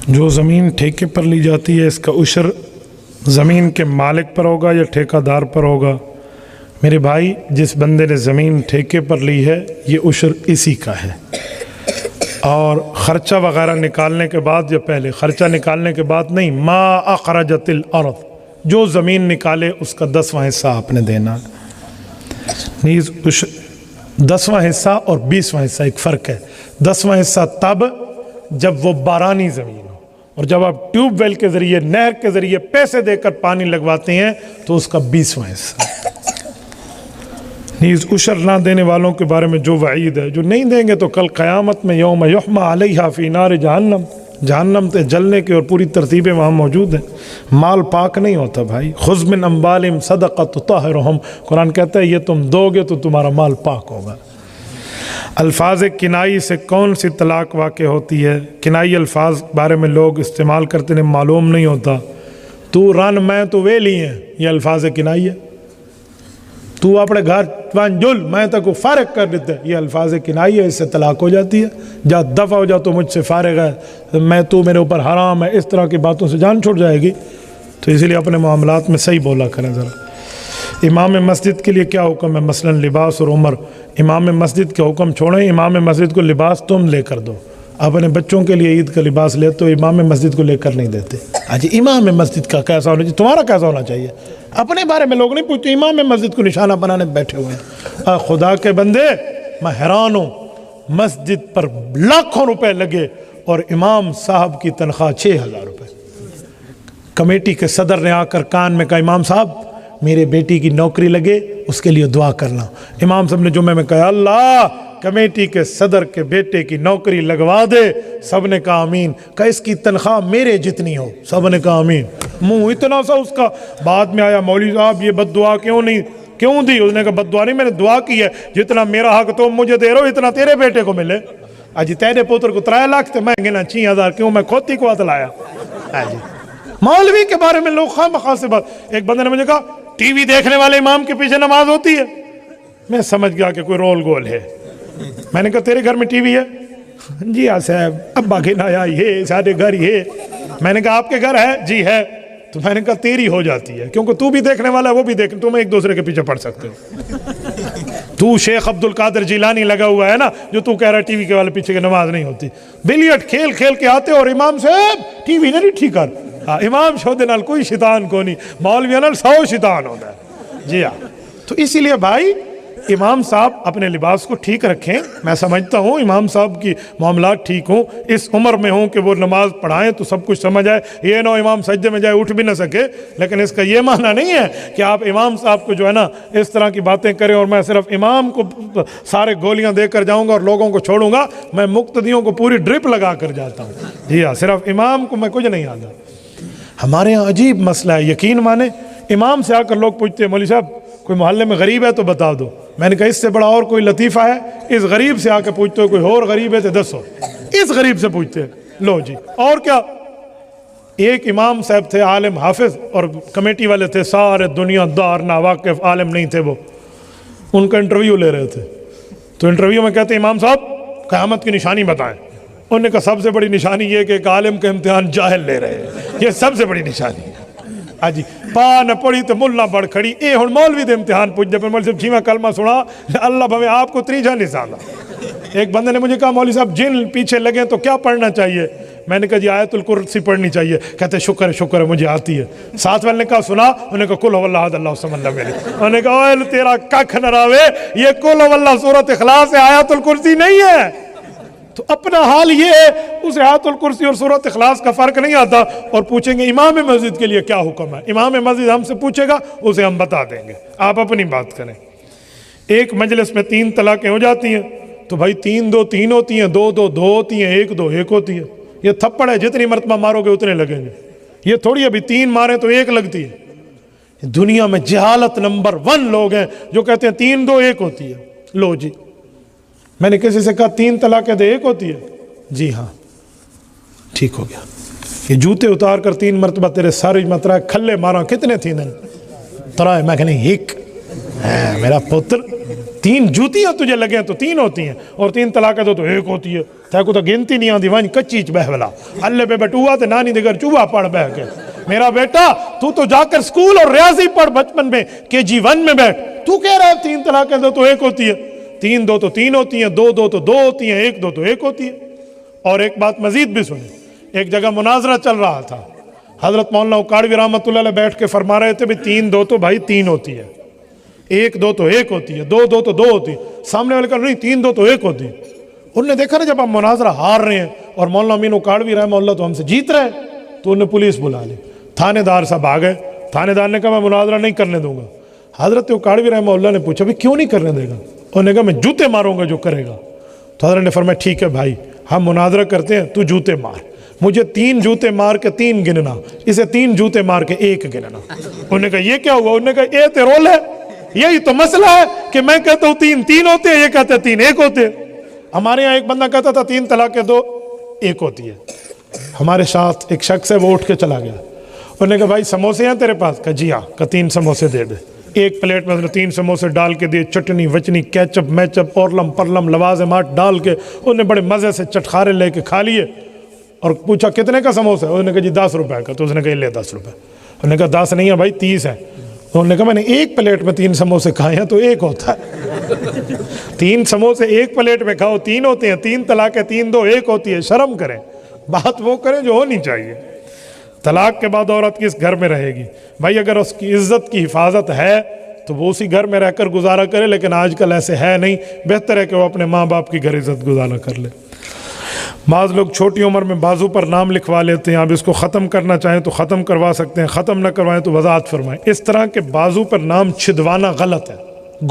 جو زمین ٹھیکے پر لی جاتی ہے اس کا عشر زمین کے مالک پر ہوگا یا ٹھیکہ دار پر ہوگا؟ میرے بھائی، جس بندے نے زمین ٹھیکے پر لی ہے یہ عشر اسی کا ہے، اور خرچہ وغیرہ نکالنے کے بعد یا پہلے؟ خرچہ نکالنے کے بعد نہیں، ما اخرجت الارض، جو زمین نکالے اس کا 10واں حصہ آپ نے دینا۔ نیز 10واں حصہ اور 20واں حصہ ایک فرق ہے۔ 10واں حصہ تب جب وہ بارانی زمین ہو، اور جب آپ ٹیوب ویل کے ذریعے، نہر کے ذریعے پیسے دے کر پانی لگواتے ہیں تو اس کا 20واں حصہ۔ نیز عشر نہ دینے والوں کے بارے میں جو وعید ہے، جو نہیں دیں گے تو کل قیامت میں یوم یحمى علیہا فی نار جہنم، جہنم تے جلنے کی اور پوری ترتیبیں وہاں موجود ہیں۔ مال پاک نہیں ہوتا بھائی۔ خذ من اموالہم صدقہ تطہرہم، قرآن کہتا ہے یہ تم دو گے تو تمہارا مال پاک ہوگا۔ الفاظ کنائی سے کون سی طلاق واقع ہوتی ہے؟ کنائی الفاظ بارے میں لوگ استعمال کرتے ہیں، معلوم نہیں ہوتا۔ تو رن میں تو ویلی ہیں، یہ الفاظ کنائی ہے۔ تو اپنے گھر جل میں تک کو فارغ کر دیتے، یہ الفاظ کنائی ہے، اس سے طلاق ہو جاتی ہے۔ جا دفع ہو جا، تو مجھ سے فارغ ہے، میں تو میرے اوپر حرام ہے، اس طرح کی باتوں سے جان چھوڑ جائے گی۔ تو اسی لیے اپنے معاملات میں صحیح بولا کریں ذرا۔ امام مسجد کے لیے کیا حکم ہے؟ مثلا لباس اور عمر۔ امام مسجد کے حکم چھوڑیں، امام مسجد کو لباس تم لے کر دو۔ اپنے بچوں کے لیے عید کا لباس لے تو امام مسجد کو لے کر نہیں دیتے۔ جی امام مسجد کا کیسا ہونا چاہیے؟ تمہارا کیسا ہونا چاہیے؟ اپنے بارے میں لوگ نہیں پوچھتے، امام مسجد کو نشانہ بنانے بیٹھے ہوئے ہیں۔ خدا کے بندے، میں حیران ہوں، مسجد پر لاکھوں روپے لگے اور امام صاحب کی تنخواہ 6000 روپے۔ کمیٹی کے صدر نے آ کر کان میں کہا، امام صاحب میرے بیٹی کی نوکری لگے، اس کے لیے دعا کرنا۔ امام صاحب نے جمعے میں کہا، اللہ کمیٹی کے صدر کے بیٹے کی نوکری لگوا دے۔ سب نے کہا آمین۔ کہ اس کی تنخواہ میرے جتنی ہو، سب نے کہا آمین۔ منہ اتنا سا اس کا۔ بعد میں آیا، مولوی صاحب یہ بد دعا کیوں دی؟ اس نے کہا بد دعا نہیں، میں نے دعا کی ہے، جتنا میرا حق تم مجھے دے رہو اتنا تیرے بیٹے کو ملے۔ جی تیرے پوتر کو 3 لاکھ تھے، میں گنا 6000 کیوں؟ میں کھوتی کو لایا۔ جی مولوی کے بارے میں لوگ خواہ مخواہ سے بات۔ ایک بندے نے مجھے کہا ٹی وی دیکھنے والے امام کے پیچھے نماز ہوتی ہے؟ میں سمجھ گیا کہ کوئی رول گول ہے۔ میں نے کہا تیرے گھر میں ٹی وی ہے؟ جی ہاں صاحب، ابا کے نایا یہ سارے گھر یہ۔ میں نے کہا آپ کے گھر ہے؟ جی ہے۔ تو میں نے کہا تیری ہو جاتی ہے، کیونکہ تو بھی دیکھنے والا ہے، وہ بھی دیکھ، تم ایک دوسرے کے پیچھے پڑ سکتے ہو۔ تو شیخ عبد القادر جیلانی لگا ہوا ہے نا، جو تو کہہ رہا ہے ٹی وی کے والے پیچھے کی نماز نہیں ہوتی۔ بلیٹ کھیل کھیل کے آتے اور امام صاحب ٹی وی نہیں ٹھیک کر۔ امام شودے نال کوئی شیطان کو نہیں، مولوی نال 100 شیطان ہوتا ہے۔ جی ہاں، تو اسی لیے بھائی امام صاحب اپنے لباس کو ٹھیک رکھیں۔ میں سمجھتا ہوں امام صاحب کی معاملات ٹھیک ہوں، اس عمر میں ہوں کہ وہ نماز پڑھائیں تو سب کچھ سمجھ آئے۔ یہ نہ امام سجدے میں جائے اٹھ بھی نہ سکے، لیکن اس کا یہ معنی نہیں ہے کہ آپ امام صاحب کو جو ہے نا اس طرح کی باتیں کریں اور میں صرف امام کو سارے گولیاں دے کر جاؤں گا اور لوگوں کو چھوڑوں گا۔ میں مقتدیوں کو پوری ڈرپ لگا کر جاتا ہوں۔ جی ہاں، صرف امام کو میں کچھ نہیں آتا۔ ہمارے ہاں عجیب مسئلہ ہے، یقین مانے امام سے آ کر لوگ پوچھتے ہیں مولوی صاحب کوئی محلے میں غریب ہے تو بتا دو۔ میں نے کہا اس سے بڑا اور کوئی لطیفہ ہے؟ اس غریب سے آ کے پوچھتے ہو کوئی اور غریب ہے تو دسو، اس غریب سے پوچھتے ہیں۔ لو جی، اور کیا؟ ایک امام صاحب تھے عالم حافظ، اور کمیٹی والے تھے سارے دنیا دار ناواقف عالم نہیں تھے، وہ ان کا انٹرویو لے رہے تھے۔ تو انٹرویو میں کہتے ہیں امام صاحب قیامت کی نشانی بتائیں۔ انہوں نے کہا سب سے بڑی نشانی یہ کہ ایک عالم کا امتحان جاہل لے رہے ہیں، یہ سب سے بڑی نشانی ہے۔ جی پا نہ پڑھی تو ملا بڑھ کھڑی، اے ہن مولوی دے امتحان پوچھ دے۔ مولوی صاحب چھیواں کلمہ سنا، اللہ بھویں آپ کو تریجا نہیں سالا۔ ایک بندے نے مجھے کہا مولوی صاحب جن پیچھے لگیں تو کیا پڑھنا چاہیے؟ میں نے کہا جی آیت الکرسی پڑھنی چاہیے۔ کہتے شکر ہے مجھے آتی ہے۔ ساتھ والے نے کہا سنا؟ انہوں نے کہا کل واللہ احد اللہ الصمد لم یلد۔ انہوں نے کہا اوے تیرا ککھ نہ راوے، یہ کل واللہ سورۃ اخلاص ہے، آیت الکرسی نہیں ہے۔ تو اپنا حال یہ ہے، اس آیت الکرسی اور سورۃ اخلاص کا فرق نہیں آتا۔ اور پوچھیں گے امام مسجد کے لیے کیا حکم ہے؟ امام مسجد ہم سے پوچھے گا، اسے ہم بتا دیں گے، آپ اپنی بات کریں۔ ایک مجلس میں 3 طلاقیں ہو جاتی ہیں تو بھائی 3 2 3 ہوتی ہیں، 2 2 2 ہوتی ہیں، 1 2 1 ہوتی ہے۔ یہ تھپڑ ہے، جتنی مرتبہ مارو گے اتنے لگیں گے۔ یہ تھوڑی ابھی 3 ماریں تو 1 لگتی ہے۔ دنیا میں جہالت نمبر 1 لوگ ہیں جو کہتے ہیں 3 2 1 ہوتی ہے۔ لو جی، میں نے کسی سے کہا 3 طلاقیں دے 1 ہوتی ہے؟ جی ہاں، ٹھیک ہو گیا۔ یہ جوتے اتار کر 3 مرتبہ تیرے ساری مترا کھلے مارا، کتنے تھی دن؟ ترائے میں کہنے 1 میرا پتر 3 جوتیاں تجھے لگیں تو 3 ہوتی ہیں، اور 3 طلاقیں دو تو 1 ہوتی ہے۔ تے کو تو گنتی نہیں آتی ون کچی چ بہ ولا اللہ پہ بٹوا تے نانی دے گھر چوہا پڑھ بہ کے میرا بیٹا تو جا کر اسکول اور ریاضی پڑھ بچپن میں KG1 میں بیٹھ. تو کہہ رہا ہے 3 طلاقیں دو تو ایک ہوتی ہے, 3 دو تو 3 ہوتی ہیں, 2 دو تو 2 ہوتی ہیں, 1 دو تو 1 ہوتی ہے. اور ایک بات مزید بھی سنیں, ایک جگہ مناظرہ چل رہا تھا, حضرت مولانا اکاڑوی رحمۃ اللہ علیہ بیٹھ کے فرما رہے تھے بھی 3 دو تو بھائی 3 ہوتی ہے, 1 دو تو 1 ہوتی ہے, 2 دو تو 2 ہوتی ہے. سامنے والے کہا نہیں 3 دو تو 1 ہوتی ہے. انہوں نے دیکھا نا جب ہم مناظرہ ہار رہے ہیں اور مولانا امین اکاڑوی رحمہ اللہ تو ہم سے جیت رہے ہیں, تو انہوں نے پولیس بلا لی. تھانے دار صاحب آ گئے, تھانے دار نے کہا میں مناظرہ نہیں کرنے دوں گا. حضرت اکاڑوی رحمہ اللہ نے پوچھا بھی کیوں نہیں کرنے دے گا؟ انہوں نے کہا میں جوتے ماروں گا جو کرے گا. تو حضرت نے فرمایا ٹھیک ہے بھائی ہم مناظرہ کرتے ہیں, تو جوتے مار, مجھے 3 جوتے مار کے 3 گننا, اسے 3 جوتے مار کے 1 گننا. انہوں نے کہا یہ کیا ہوا؟ انہوں نے کہا یہ تو رول ہے, یہی تو مسئلہ ہے کہ میں کہتا ہوں 3 ہوتے ہیں, یہ کہتا ہے 3 1 ہوتے ہیں. ہمارے یہاں ایک بندہ کہتا تھا 3 طلاقیں دو 1 ہوتی ہے. ہمارے ساتھ ایک شخص ہے وہ اٹھ کے چلا گیا, انہوں نے کہا بھائی سموسے ہیں تیرے پاس؟ کہا جی ہاں. کہا 3 سموسے دے دے. ایک پلیٹ میں 3 سموسے ڈال کے دیے, چٹنی وچنی کیچپ میچپ اورلم پرلم لوازمات ڈال کے انہوں نے بڑے مزے سے چٹخارے لے کے کھا لیے. اور پوچھا کتنے کا سموسا ہے؟ انہوں نے کہا جی 10 روپے کا. تو اس نے کہا لے 10 روپے. انہوں نے کہا 10 نہیں ہے بھائی 30 ہے. تو انہوں نے کہا میں نے ایک پلیٹ میں 3 سموسے کھائے ہیں تو 1 ہوتا ہے. 3 سموسے ایک پلیٹ میں کھاؤ 3 ہوتے ہیں, 3 طلاقیں 3 دو 1 ہوتی ہے. شرم کریں, بات وہ کریں جو ہونی چاہیے. طلاق کے بعد عورت کس گھر میں رہے گی؟ بھائی اگر اس کی عزت کی حفاظت ہے تو وہ اسی گھر میں رہ کر گزارا کرے, لیکن آج کل ایسے ہے نہیں. بہتر ہے کہ وہ اپنے ماں باپ کی گھر عزت گزارا کر لے. بعض لوگ چھوٹی عمر میں بازو پر نام لکھوا لیتے ہیں, آپ اس کو ختم کرنا چاہیں تو ختم کروا سکتے ہیں, ختم نہ کروائیں تو وضاحت فرمائیں. اس طرح کے بازو پر نام چھدوانا غلط ہے,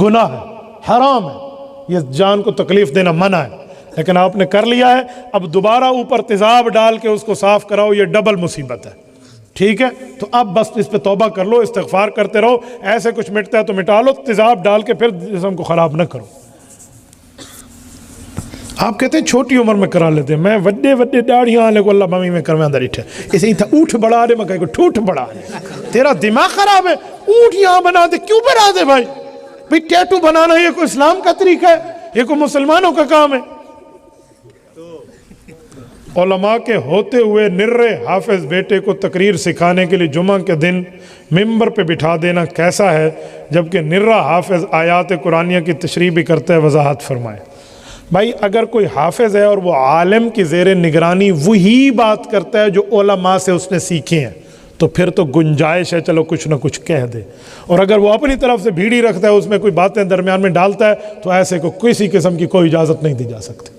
گناہ ہے, حرام ہے, یہ جان کو تکلیف دینا منع ہے. لیکن آپ نے کر لیا ہے, اب دوبارہ اوپر تیزاب ڈال کے اس کو صاف کراؤ, یہ ڈبل مصیبت ہے. ٹھیک ہے, تو اب بس اس پہ توبہ کر لو, استغفار کرتے رہو. ایسے کچھ مٹتا ہے تو مٹا لو, تیزاب ڈال کے پھر جسم کو خراب نہ کرو. آپ کہتے ہیں چھوٹی عمر میں کرا لیتے ہیں, میں وڈے وڈے داڑیاں والے کو اللہ ممی میں کروا اندر اٹھے اسے ہی تھا اونٹ بڑھا دے, میں کہے کو ٹھوٹ بڑھا دے, تیرا دماغ خراب ہے, اونٹ یہاں بنا دے, کیوں بنا دے بھائی؟ بھائی ٹیٹو بنانا یہ کوئی اسلام کا طریقہ ہے؟ یہ کوئی مسلمانوں کا کام ہے؟ علماء کے ہوتے ہوئے نرے حافظ بیٹے کو تقریر سکھانے کے لیے جمعہ کے دن ممبر پہ بٹھا دینا کیسا ہے, جبکہ نرا حافظ آیات قرآنیہ کی تشریح بھی کرتا ہے؟ وضاحت فرمائیں. بھائی اگر کوئی حافظ ہے اور وہ عالم کی زیر نگرانی وہی بات کرتا ہے جو علماء سے اس نے سیکھے ہیں, تو پھر تو گنجائش ہے چلو کچھ نہ کچھ کہہ دے. اور اگر وہ اپنی طرف سے بھیڑی رکھتا ہے, اس میں کوئی باتیں درمیان میں ڈالتا ہے, تو ایسے کو کسی قسم کی کوئی اجازت نہیں دی جا سکتی.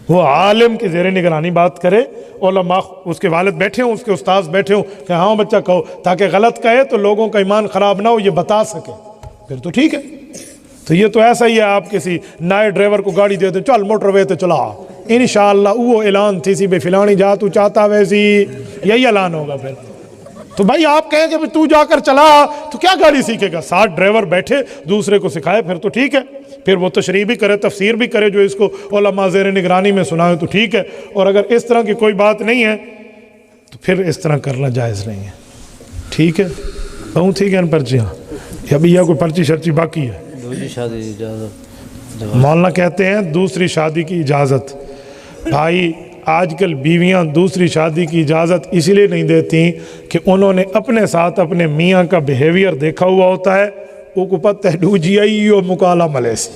وہ عالم کی زیر نگرانی بات کرے, علماء اس کے والد بیٹھے ہوں, اس کے استاذ بیٹھے ہوں کہ ہاں بچہ کہو, تاکہ غلط کہے تو لوگوں کا ایمان خراب نہ ہو, یہ بتا سکے, پھر تو ٹھیک ہے. تو یہ تو ایسا ہی ہے آپ کسی نئے ڈرائیور کو گاڑی دے دیں, چل موٹر وے تے چلا, انشاءاللہ وہ اعلان تھی سی بے فلانی جا تو چاہتا ویسی, یہی اعلان ہوگا پھر. تو بھائی آپ کہیں کہ تو جا کر چلا تو کیا گاڑی سیکھے گا؟ 60 ڈرائیور بیٹھے دوسرے کو سکھائے, پھر تو ٹھیک ہے, پھر وہ تشریح بھی کرے, تفسیر بھی کرے, جو اس کو علماء زیر نگرانی میں سنائے تو ٹھیک ہے. اور اگر اس طرح کی کوئی بات نہیں ہے تو پھر اس طرح کرنا جائز نہیں ہے. ٹھیک ہے, بہت ٹھیک ہے. ان پرچیاں ابھی یا کوئی پرچی شرچی باقی ہے؟ دوسری شادی کی اجازت. مولانا کہتے ہیں دوسری شادی کی اجازت. بھائی آج کل بیویاں دوسری شادی کی اجازت اسی لیے نہیں دیتی کہ انہوں نے اپنے ساتھ اپنے میاں کا بیہیویئر دیکھا ہوا ہوتا ہے, وہ کو پتہ ہے ڈوجی آئی اور مکالا ملے سے,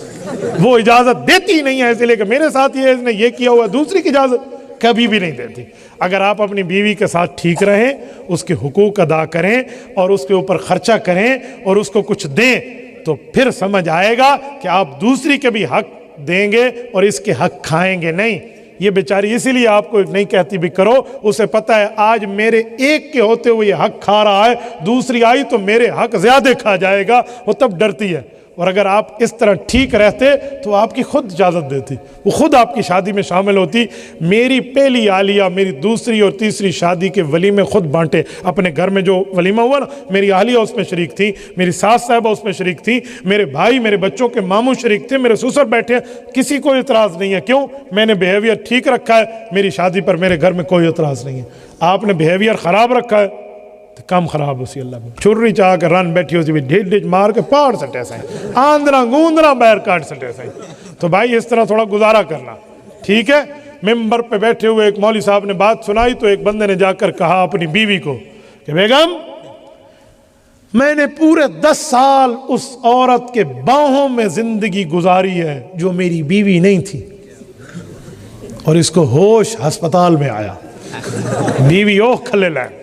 وہ اجازت دیتی نہیں ہے, اس لیے کہ میرے ساتھ اس نے یہ کیا ہوا ہے, دوسری کی اجازت کبھی بھی نہیں دیتی. اگر آپ اپنی بیوی کے ساتھ ٹھیک رہیں, اس کے حقوق ادا کریں اور اس کے اوپر خرچہ کریں اور اس کو کچھ دیں, تو پھر سمجھ آئے گا کہ آپ دوسری کے بھی حق دیں گے اور اس کے حق کھائیں گے نہیں. یہ بیچاری اسی لیے آپ کو نہیں کہتی بھی کرو, اسے پتہ ہے آج میرے ایک کے ہوتے ہوئے یہ حق کھا رہا ہے, دوسری آئی تو میرے حق زیادہ کھا جائے گا, وہ تب ڈرتی ہے. اور اگر آپ اس طرح ٹھیک رہتے تو آپ کی خود اجازت دیتی, وہ خود آپ کی شادی میں شامل ہوتی. میری پہلی اہلیہ میری دوسری اور تیسری شادی کے ولیمے خود بانٹے. اپنے گھر میں جو ولیمہ ہوا نا, میری اہلیہ اس میں شریک تھی, میری ساس صاحبہ اس میں شریک تھی, میرے بھائی میرے بچوں کے ماموں شریک تھے, میرے سسر بیٹھے ہیں, کسی کو اعتراض نہیں ہے. کیوں؟ میں نے بیہیویئر ٹھیک رکھا ہے, میری شادی پر میرے گھر میں کوئی اعتراض نہیں ہے. آپ نے بیہیویئر خراب رکھا ہے تو کم خراب اسی اللہ میں چھری چاہ کے رن بیٹھی ہوتی بھی ڈھیل ڈھیل مار کے پاڑ سٹے سائیں, آندرا گوندرا بیر کاٹ سٹے سائیں. تو بھائی اس طرح تھوڑا گزارا کرنا, ٹھیک ہے. منبر پہ بیٹھے ہوئے ایک مولوی صاحب نے بات سنائی تو ایک بندے نے جا کر کہا اپنی بیوی کو کہ بیگم میں نے پورے 10 سال اس عورت کے باہوں میں زندگی گزاری ہے جو میری بیوی نہیں تھی، اور اس کو ہوش ہسپتال میں آیا، بیوی اوہ کھلے لائے۔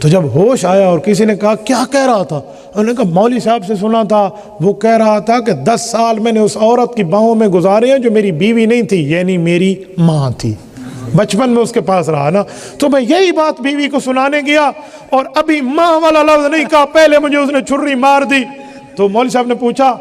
تو جب ہوش آیا اور کسی نے کہا کیا کہہ رہا تھا، انہوں نے کہا مولوی صاحب سے سنا تھا، وہ کہہ رہا تھا کہ 10 سال میں نے اس عورت کی باہوں میں گزارے ہیں جو میری بیوی نہیں تھی، یعنی میری ماں تھی، بچپن میں اس کے پاس رہا نا۔ تو میں یہی بات بیوی کو سنانے گیا اور ابھی ماں والا لفظ نہیں کہا، پہلے مجھے اس نے چھری مار دی۔ تو مولوی صاحب نے پوچھا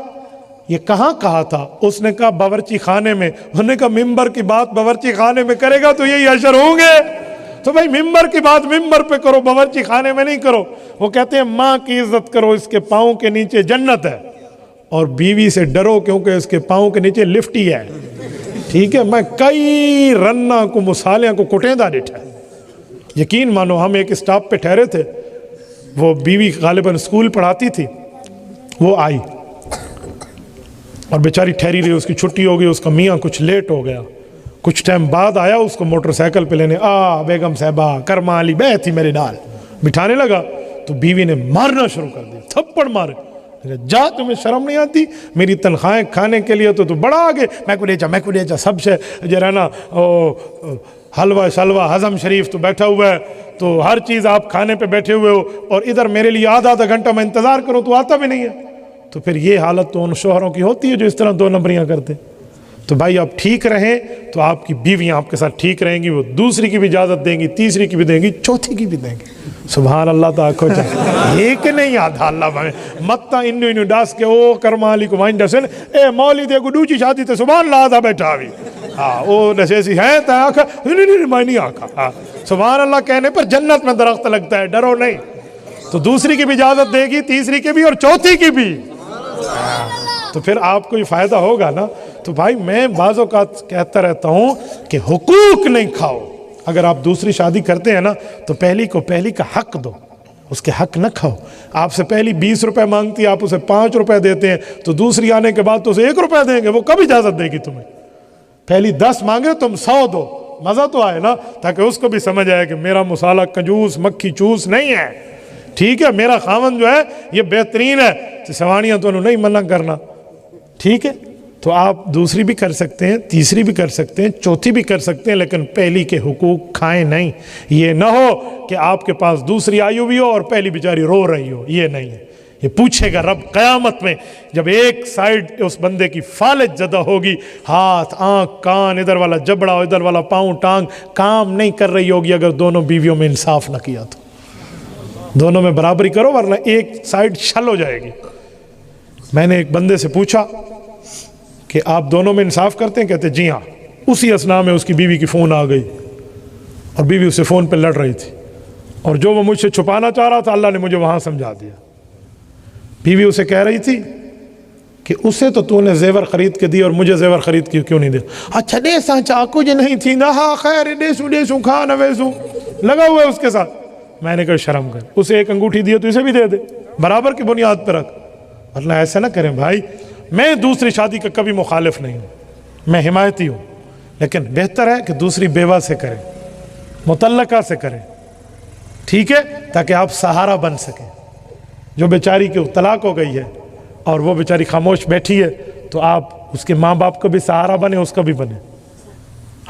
یہ کہاں کہا تھا؟ اس نے کہا باورچی خانے میں۔ انہوں نے کہا ممبر کی بات باورچی خانے میں کرے گا تو یہی اشر ہوں گے، تو بھائی ممبر کی بات ممبر پہ کرو، باورچی خانے میں نہیں کرو۔ وہ کہتے ہیں ماں کی عزت کرو، اس کے پاؤں کے نیچے جنت ہے، اور بیوی سے ڈرو کیونکہ اس کے پاؤں کے نیچے لفٹ ہی ہے، ٹھیک ہے۔ میں کئی رنہ کو مسالیاں کو کٹیندہ ڈٹھا ہے، یقین مانو۔ ہم ایک اسٹاپ پہ ٹھہرے تھے، وہ بیوی غالباً اسکول پڑھاتی تھی، وہ آئی اور بیچاری ٹھہری رہی، اس کی چھٹی ہو گئی، اس کا میاں کچھ لیٹ ہو گیا، کچھ ٹائم بعد آیا اس کو موٹر سائیکل پہ لینے، بیگم صاحبہ کرما علی بیٹھی میرے نال، بٹھانے لگا تو بیوی نے مارنا شروع کر دیا، تھپڑ مارے۔ جا تمہیں شرم نہیں آتی؟ میری تنخواہیں کھانے کے لیے تو بڑا آگے، میں کو لے جا سب سے جو رہنا حلوہ شلوہ ہضم شریف تو بیٹھا ہوا ہے، تو ہر چیز آپ کھانے پہ بیٹھے ہوئے ہو، اور ادھر میرے لیے آدھا گھنٹہ میں انتظار کروں تو آتا بھی نہیں ہے۔ تو پھر یہ حالت تو ان شوہروں کی ہوتی ہے جو اس طرح 2 نمبریاں کرتے۔ تو بھائی آپ ٹھیک رہیں تو آپ کی بیویاں آپ کے ساتھ ٹھیک رہیں گی، وہ دوسری کی بھی اجازت دیں گی، تیسری کی بھی دیں گی، چوتھی کی بھی دیں گی۔ سبحان اللہ تعالیٰ چاہے ایک نہیں آدھا اللہ میں متا انو ڈاس کے او کرما علی کو وائن ڈسن اے مولی دے کو دوچی شادی تے سبحان اللہ آدھا بیٹھا بھی او نشیسی ہے تا آکھا نہیں میں نہیں آکھا، سبحان اللہ کہنے پر جنت میں درخت لگتا ہے، ڈرو نہیں۔ تو دوسری کی بھی اجازت دے گی، تیسری کی بھی اور چوتھی کی بھی، تو پھر آپ کو یہ فائدہ ہوگا نا۔ تو بھائی میں بعض اوقات کہتا رہتا ہوں کہ حقوق نہیں کھاؤ۔ اگر آپ دوسری شادی کرتے ہیں نا تو پہلی کو پہلی کا حق دو، اس کے حق نہ کھاؤ۔ آپ سے پہلی 20 روپے مانگتی ہے، آپ اسے 5 روپے دیتے ہیں، تو دوسری آنے کے بعد تو اسے 1 روپے دیں گے، وہ کب اجازت دے گی تمہیں؟ پہلی 10 مانگے تم 100 دو، مزہ تو آئے نا، تاکہ اس کو بھی سمجھ آئے کہ میرا مصالحہ کنجوس مکھی چوس نہیں ہے، ٹھیک ہے، میرا خاوند جو ہے یہ بہترین ہے، سوانیاں تو انہوں نہیں منع کرنا، ٹھیک ہے۔ تو آپ دوسری بھی کر سکتے ہیں، تیسری بھی کر سکتے ہیں، چوتھی بھی کر سکتے ہیں، لیکن پہلی کے حقوق کھائیں نہیں۔ یہ نہ ہو کہ آپ کے پاس دوسری آئی ہوئی ہو اور پہلی بیچاری رو رہی ہو، یہ نہیں ہے۔ یہ پوچھے گا رب قیامت میں، جب ایک سائیڈ اس بندے کی فالج زدہ ہوگی، ہاتھ آنکھ کان ادھر والا جبڑا ادھر والا پاؤں ٹانگ کام نہیں کر رہی ہوگی، اگر دونوں بیویوں میں انصاف نہ کیا تو دونوں میں برابری کرو، ورنہ ایک سائیڈ شل ہو جائے گی۔ میں نے ایک بندے سے پوچھا کہ آپ دونوں میں انصاف کرتے ہیں؟ کہتے جی ہاں۔ اسی اثناء میں اس کی بیوی کی فون آ گئی اور بیوی اسے فون پہ لڑ رہی تھی، اور جو وہ مجھ سے چھپانا چاہ رہا تھا اللہ نے مجھے وہاں سمجھا دیا۔ بیوی اسے کہہ رہی تھی کہ اسے تو نے زیور خرید کے دی اور مجھے زیور خرید کے کیوں نہیں دیا؟ اچھا دے سا چاکو جو نہیں تھی نا، ہاں خیر دے سو کھا نہ ویسو، لگا ہوا ہے اس کے ساتھ۔ میں نے کہا شرم کر، اسے ایک انگوٹھی دی تو اسے بھی دے دے، برابر کی بنیاد پر رکھ، ورنہ ایسا نہ کریں بھائی۔ میں دوسری شادی کا کبھی مخالف نہیں ہوں، میں حمایتی ہوں، لیکن بہتر ہے کہ دوسری بیوہ سے کریں، مطلقہ سے کریں، ٹھیک ہے، تاکہ آپ سہارا بن سکیں۔ جو بیچاری کی طلاق ہو گئی ہے اور وہ بیچاری خاموش بیٹھی ہے، تو آپ اس کے ماں باپ کا بھی سہارا بنے، اس کا بھی بنے۔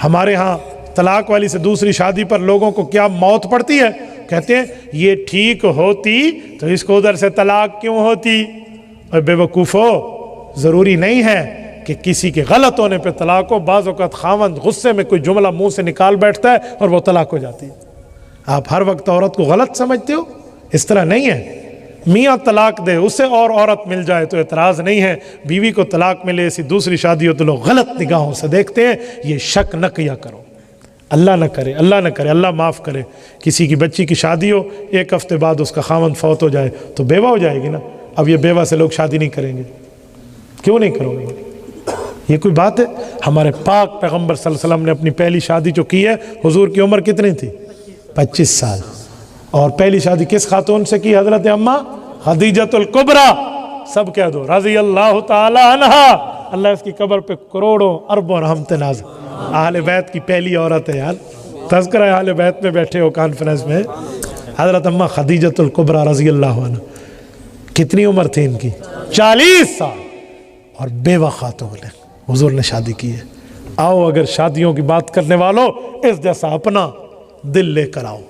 ہمارے ہاں طلاق والی سے دوسری شادی پر لوگوں کو کیا موت پڑتی ہے، کہتے ہیں یہ ٹھیک ہوتی تو اس کو ادھر سے طلاق کیوں ہوتی؟ اور بے وقوفو، ضروری نہیں ہے کہ کسی کے غلط ہونے پہ طلاق ہو۔ بعض اوقات خاوند غصے میں کوئی جملہ منہ سے نکال بیٹھتا ہے اور وہ طلاق ہو جاتی ہے۔ آپ ہر وقت عورت کو غلط سمجھتے ہو، اس طرح نہیں ہے۔ میاں طلاق دے، اسے اور عورت مل جائے تو اعتراض نہیں ہے، بیوی کو طلاق ملے ایسی دوسری شادی ہو تو لوگ غلط نگاہوں سے دیکھتے ہیں۔ یہ شک نہ کیا کرو، اللہ نہ کرے، اللہ نہ کرے، اللہ معاف کرے۔ کسی کی بچی کی شادی ہو، 1 ہفتے بعد اس کا خاوند فوت ہو جائے تو بیوہ ہو جائے گی نا۔ اب یہ بیوہ سے لوگ شادی نہیں کریں گے، کیوں نہیں کرو گے؟ یہ کوئی بات ہے؟ ہمارے پاک پیغمبر صلی اللہ علیہ وسلم نے اپنی پہلی شادی جو کی ہے، حضور کی عمر کتنی تھی؟ 25 سال۔ اور پہلی شادی کس خاتون سے کی؟ حضرت اماں خدیجۃ الکبریٰ، سب کہہ دو رضی اللہ تعالی عنہا، اللہ اس کی قبر پہ کروڑوں اربوں رحمت نازل۔ اہل بیت کی پہلی عورت ہے یار، تذکرہ اہل بیت میں بیٹھے ہو کانفرنس میں، حضرت اماں خدیجۃ الکبریٰ رضی اللہ عنہ، کتنی عمر تھی ان کی؟ 40 سال، اور بیوہ خاتون ہے، حضور نے شادی کی ہے۔ آؤ اگر شادیوں کی بات کرنے والوں، اس جیسا اپنا دل لے کر آؤ،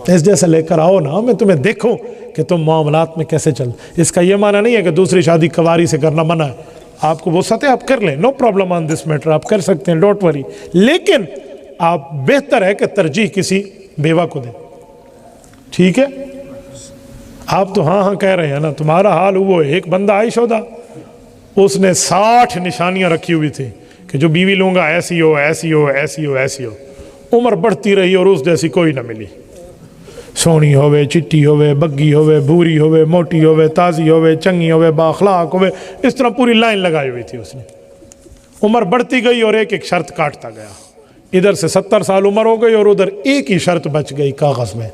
اس جیسا لے کر آؤ نا، میں تمہیں دیکھوں کہ تم معاملات میں کیسے چل۔ اس کا یہ معنی نہیں ہے کہ دوسری شادی کواری سے کرنا منع ہے، آپ کو وسعت ہے آپ کر لیں، no problem on this metre, آپ کر سکتے ہیں، ڈونٹ وری، لیکن آپ بہتر ہے کہ ترجیح کسی بیوہ کو دیں، ٹھیک ہے؟ آپ تو ہاں ہاں کہہ رہے ہیں نا، تمہارا حال وہ ہے، ایک بندہ عائشہ دا، اس نے 60 نشانیاں رکھی ہوئی تھی کہ جو بیوی لوں گا ایسی ہو ایسی ہو ایسی ہو ایسی ہو، عمر بڑھتی رہی اور اس جیسی کوئی نہ ملی، سونی ہوئے، چٹی ہوئے، بگی ہوئے، بھوری ہوئے، موٹی ہوئے، تازی ہوئے، چنگی ہوئے، بااخلاق ہوئے، اس طرح پوری لائن لگائی ہوئی تھی اس نے۔ عمر بڑھتی گئی اور ایک ایک شرط کاٹتا گیا، ادھر سے 70 سال عمر ہو گئی اور ادھر ایک ہی شرط بچ گئی کاغذ میں،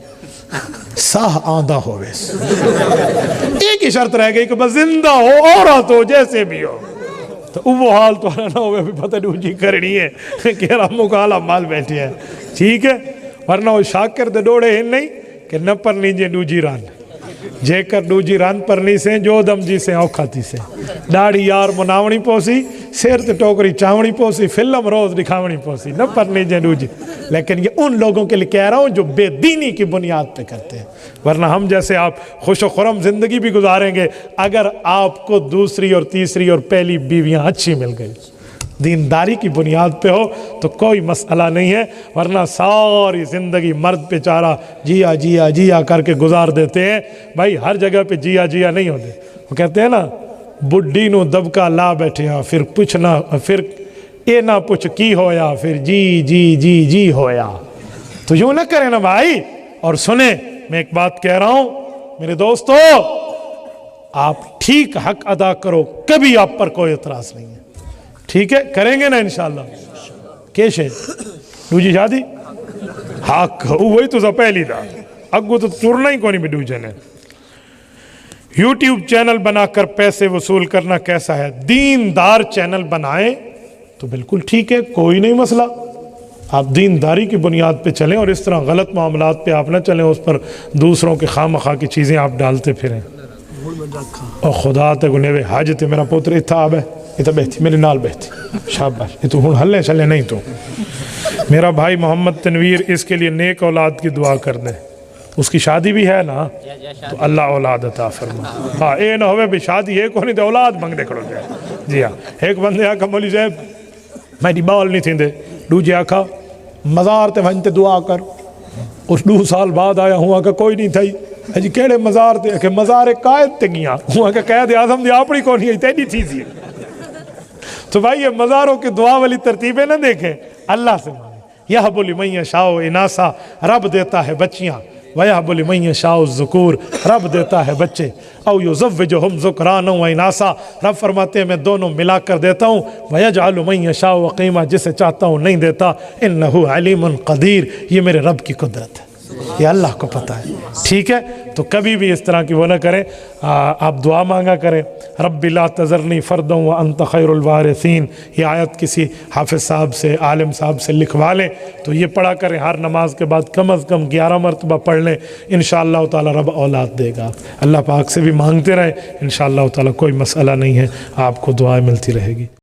ساہ آندہ ہوئے، ایک ہی شرط رہ گئی کہ بس زندہ ہو، عورت ہو، جیسے بھی ہو۔ تو وہ حال تو نہ ہوئے بھی پتہ نہیں جی کرنی ہے کہ رامو کا حال مال بیٹھے ہیں، ٹھیک ہے؟ ورنہ وہ شاکر دے ڈوڑے ہیں نہیں کہ نہ پر نیجے ڈوجی ران، جے کر ڈوجی ران پر نہیں سے جو دم جی سے اوکھاتی سے، ڈاڑھی یار مناونی پوسی، سیر تے ٹوکری چاونی پوسی، فلم روز دکھاونی پوسی، نہ پر نیجے ڈوجی۔ لیکن یہ ان لوگوں کے لیے کہہ رہا ہوں جو بے دینی کی بنیاد پہ کرتے ہیں، ورنہ ہم جیسے آپ خوش و خرم زندگی بھی گزاریں گے اگر آپ کو دوسری اور تیسری اور پہلی بیویاں اچھی مل گئی، دینداری کی بنیاد پہ ہو تو کوئی مسئلہ نہیں ہے، ورنہ ساری زندگی مرد بیچارہ جیا جیا جیا کر کے گزار دیتے ہیں۔ بھائی ہر جگہ پہ جیا جیا نہیں ہوتے، وہ کہتے ہیں نا بڈھی نو دبکا لا بیٹھے ہاں، پھر پوچھنا، پھر اے نہ پوچھ کی ہویا، پھر جی جی جی جی ہویا۔ تو یوں نہ کریں نا بھائی۔ اور سنیں، میں ایک بات کہہ رہا ہوں میرے دوستو، آپ ٹھیک حق ادا کرو، کبھی آپ پر کوئی اعتراض نہیں ہے، ٹھیک ہے؟ کریں گے نا انشاءاللہ؟ کیسے دوجی شادی حق وہی تو پہلی دا اگو تو ترنا ہی کونی بھی جنے۔ یوٹیوب چینل بنا کر پیسے وصول کرنا کیسا ہے؟ دیندار چینل بنائیں تو بالکل ٹھیک ہے، کوئی نہیں مسئلہ، آپ دینداری کی بنیاد پہ چلیں اور اس طرح غلط معاملات پہ آپ نہ چلیں، اس پر دوسروں کے خواہ مخواہ کی چیزیں آپ ڈالتے پھریں۔ اور خدا تے گنے وے حج تے میرا پوتر اتھا آب ہے، یہ تو بہتی میرے نال بہتی، شاباش، یہ تو ہن ہلے چلے نہیں تو۔ میرا بھائی محمد تنویر، اس کے لیے نیک اولاد کی دعا کر دیں، اس کی شادی بھی ہے نا، تو اللہ اولاد عطا فرما۔ ہاں اے نہ ہوئے بھی شادی ایک ہونی تو اولاد منگ دے کھڑو جائے۔ جی ہاں، ایک بندے آکھا مولی صاحب میں بال نہیں تھیں دے، دوجے آکھا مزار تے ونجتے دعا کر، اس 2 سال بعد آیا ہوا کہ کوئی نہیں تھائی، جی کیڑے مزار تے کہ مزار قائد تے گیا ہوا کہ قائد اعظم دی اپنی کونی ہے تیری تھی سی۔ تو بھائی یہ مزاروں کی دعا والی ترتیبیں نہ دیکھیں، اللہ سے مانیں۔ یہب لمن یشاء اناسا، رب دیتا ہے بچیاں، ویہب لمن یشاء الذکور، رب دیتا ہے بچے، او یزوجہم ذکرانا و اناسا، رب فرماتے ہیں میں دونوں ملا کر دیتا ہوں، ویجعل من یشاء عقیما، جسے چاہتا ہوں نہیں دیتا، انہ علیم قدیر، یہ میرے رب کی قدرت ہے، یہ اللہ کو پتہ ہے، ٹھیک ہے؟ تو کبھی بھی اس طرح کی وہ نہ کریں، آپ دعا مانگا کریں، رب لا تذرنی فردا وانت خیر الوارثین، یہ آیت کسی حافظ صاحب سے، عالم صاحب سے لکھوا لیں تو یہ پڑھا کریں، ہر نماز کے بعد کم از کم 11 مرتبہ پڑھ لیں، انشاءاللہ تعالی رب اولاد دے گا۔ اللہ پاک سے بھی مانگتے رہیں، انشاءاللہ تعالی کوئی مسئلہ نہیں ہے، آپ کو دعائیں ملتی رہے گی۔